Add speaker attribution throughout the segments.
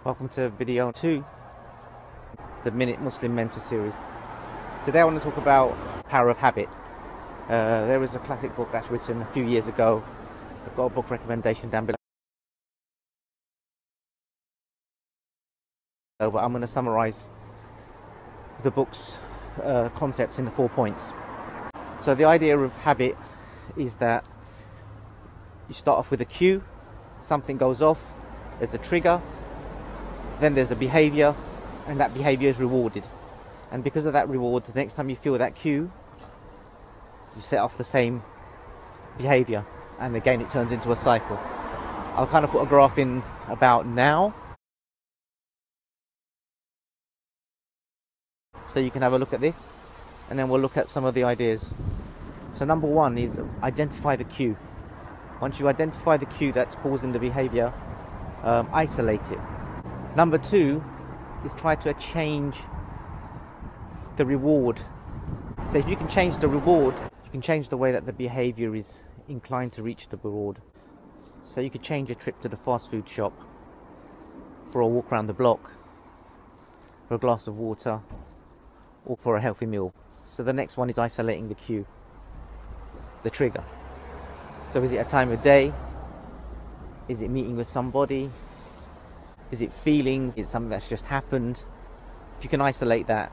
Speaker 1: Welcome to video 2, the Minute Muslim Mentor series. Today I want to talk about Power of Habit. There is a classic book that's written a few years ago. I've got a book recommendation down below, but I'm going to summarize the book's concepts in the 4 points. So the idea of habit is that you start off with a cue, something goes off, there's a trigger, then there's a behavior, and that behavior is rewarded. And because of that reward, the next time you feel that cue, you set off the same behavior, and again it turns into a cycle. I'll kind of put a graph in about now, so you can have a look at this, and then we'll look at some of the ideas. So number 1 is identify the cue. Once you identify the cue that's causing the behavior, isolate it. Number 2 is try to change the reward. So if you can change the reward, you can change the way that the behavior is inclined to reach the reward. So you could change a trip to the fast food shop for a walk around the block, for a glass of water, or for a healthy meal. So the next one is isolating the cue, the trigger. So is it a time of day? Is it meeting with somebody? Is it feelings? Is it something that's just happened? If you can isolate that,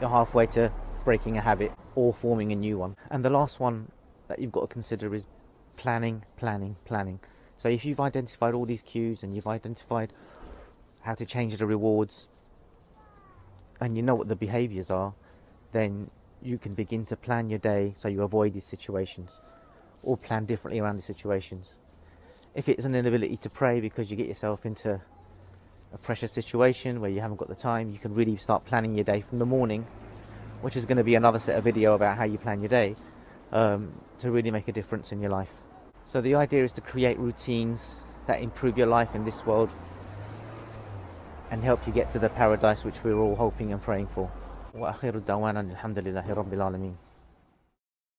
Speaker 1: you're halfway to breaking a habit or forming a new one. And the last one that you've got to consider is planning. So if you've identified all these cues and you've identified how to change the rewards, and you know what the behaviors are, then you can begin to plan your day so you avoid these situations, or plan differently around the situations. If it's an inability to pray because you get yourself into a pressure situation where you haven't got the time, you can really start planning your day from the morning, which is going to be another set of video about how you plan your day, to really make a difference in your life. So the idea is to create routines that improve your life in this world and help you get to the paradise which we're all hoping and praying for. وآخر الدعوانا الحمد لله رب العالمين.